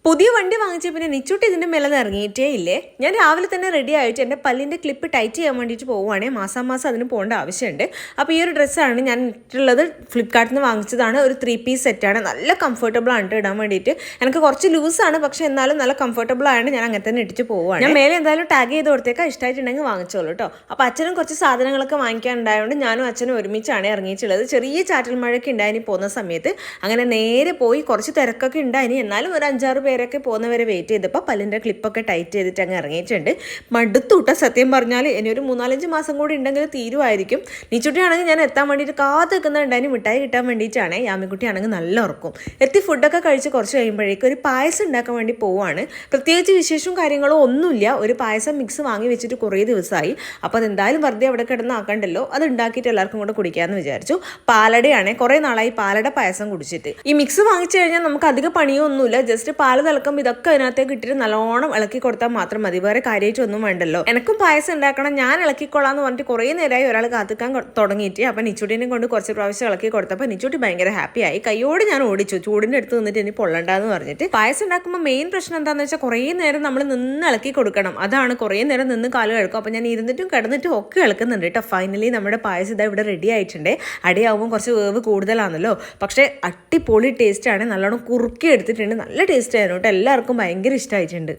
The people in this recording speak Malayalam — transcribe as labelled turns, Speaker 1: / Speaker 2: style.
Speaker 1: പുതിയ വണ്ടി വാങ്ങിച്ച പിന്നെ നിച്ചൂട്ടി ഇതിൻ്റെ മേലെ ഇറങ്ങിയിട്ടേ ഇല്ലേ. ഞാൻ രാവിലെ തന്നെ റെഡി ആയിട്ട് എൻ്റെ പല്ലിൻ്റെ ക്ലിപ്പ് ടൈറ്റ് ചെയ്യാൻ വേണ്ടിയിട്ട് പോവുകയാണെങ്കിൽ മാസം അതിന് പോകേണ്ട ആവശ്യമുണ്ട്. അപ്പോൾ ഈ ഒരു ഡ്രസ്സാണ് ഞാൻ ഇട്ടുള്ളത്. ഫ്ലിപ്കാർട്ടിൽ നിന്ന് വാങ്ങിച്ചതാണ്. ഒരു 3 പീസ് സെറ്റാണ്. നല്ല കംഫർട്ടബിൾ ആണ് ഇടാൻ വേണ്ടിയിട്ട്. എനിക്ക് കുറച്ച് ലൂസാണ്, പക്ഷേ എന്നാലും നല്ല കംഫർട്ടബിൾ ആയതുകൊണ്ട് ഞാൻ അങ്ങനെ തന്നെ ഇട്ടിട്ട് പോവുകയാണ്. ഞാൻ മേലെ എന്തായാലും ടാഗ് ചെയ്ത് കൊടുത്തേക്കാം, ഇഷ്ടമായിട്ടുണ്ടെങ്കിൽ വാങ്ങിച്ചോളൂ കേട്ടോ. അപ്പോൾ അച്ഛനും കുറച്ച് സാധനങ്ങളൊക്കെ വാങ്ങിക്കാനുണ്ടായതുകൊണ്ട് ഞാനും അച്ഛനും ഒരുമിച്ചാണ് ഇറങ്ങിയിട്ടുള്ളത്. ചെറിയ ചാറ്റൽ മഴയൊക്കെ ഉണ്ടായിനി പോകുന്ന സമയത്ത്. അങ്ങനെ നേരെ പോയി കുറച്ച് തിരക്കൊക്കെ ഉണ്ടായിനി. എന്നാലും ഒരു 5-6 പേരൊക്കെ പോകുന്നവരെ വെയിറ്റ് ചെയ്തപ്പോൾ പല്ലിൻ്റെ ക്ലിപ്പൊക്കെ ടൈറ്റ് ചെയ്തിട്ട് അങ്ങ് ഇറങ്ങിയിട്ടുണ്ട്. മടുത്തൂട്ട സത്യം പറഞ്ഞാൽ. ഇനി ഒരു 3-4 മാസം കൂടി ഉണ്ടെങ്കിൽ തീരുമായിരിക്കും. നീച്ചുട്ടിയാണെങ്കിൽ ഞാൻ എത്താൻ വേണ്ടിയിട്ട് കാത്ത് നിൽക്കുന്നുണ്ടായിരുന്നു മിഠായി കിട്ടാൻ വേണ്ടിയിട്ടാണ്. യാമിക്കുട്ടിയാണെങ്കിൽ നല്ല ഉറക്കും. എത്തി ഫുഡൊക്കെ കഴിച്ച് കുറച്ച് കഴിയുമ്പോഴേക്കും ഒരു പായസം ഉണ്ടാക്കാൻ വേണ്ടി പോവുകയാണ്. പ്രത്യേകിച്ച് വിശേഷവും കാര്യങ്ങളോ ഒന്നുമില്ല. ഒരു പായസം മിക്സ് വാങ്ങി വെച്ചിട്ട് കുറേ ദിവസമായി. അപ്പോൾ അതെന്തായാലും വെറുതെ അവിടെ കിടന്ന് ആക്കണ്ടല്ലോ, അത് ഉണ്ടാക്കിയിട്ട് എല്ലാവർക്കും കൂടെ കുടിക്കാമെന്ന് വിചാരിച്ചു. പാലടയാണ്. കുറേ നാളായി പാലട പായസം കുടിച്ചിട്ട്. ഈ മിക്സ് വാങ്ങിച്ചു കഴിഞ്ഞാൽ നമുക്ക് അധികം പണിയൊന്നുമില്ല. ജസ്റ്റ് പാല് തിളക്കുമ്പോൾ ഇതൊക്കെ അതിനകത്തേക്ക് ഇട്ടിട്ട് നല്ലോണം ഇളക്കി കൊടുത്താൽ മാത്രം മതി. വേറെ കാര്യമായിട്ടൊന്നും വേണ്ടല്ലോ. എനിക്കും പായസം ഉണ്ടാക്കണം, ഞാൻ ഇളക്കിക്കൊള്ളാന്ന് പറഞ്ഞിട്ട് കുറേ നേരമായി ഒരാൾ കാത്തിക്കാൻ തുടങ്ങിയിട്ട്. അപ്പം നിച്ചൂട്ടിനെ കൊണ്ട് കുറച്ച് പ്രാവശ്യം ഇളക്കി കൊടുത്തപ്പോൾ നിച്ചൂട്ടി ഭയങ്കര ഹാപ്പിയായി. കൈയോട് ഞാൻ ഓടിച്ചു, ചൂടിൻ്റെ അടുത്ത് നിന്നിട്ട് ഇനി പൊള്ളണ്ടെന്ന് പറഞ്ഞിട്ട്. പായസം ഉണ്ടാക്കുമ്പോൾ മെയിൻ പ്രശ്നം എന്താണെന്ന് വെച്ചാൽ കുറേ നേരം നമ്മൾ നിന്ന് ഇളക്കി കൊടുക്കണം. അതാണ് കുറേ നേരം നിന്ന് കാല് കിടക്കും. അപ്പോൾ ഞാൻ ഇരുന്നിട്ടും കിടന്നിട്ടും ഒക്കെ ഇളക്കുന്നുണ്ട് കേട്ടോ. ഫൈനലി നമ്മുടെ പായസം ഇതാ ഇവിടെ റെഡി ആയിട്ടുണ്ട്. അടിയാവുമ്പോൾ കുറച്ച് വേവ് കൂടുതലാണല്ലോ, പക്ഷേ അടിപൊളി ടേസ്റ്റാണ്. നല്ലോണം കുറുക്കി എടുത്തിട്ടുണ്ട്. നല്ല ടേസ്റ്റ് ആയിരുന്നു കേട്ടോ. എല്ലാവർക്കും ഭയങ്കര ഇഷ്ടമായിട്ടുണ്ട്.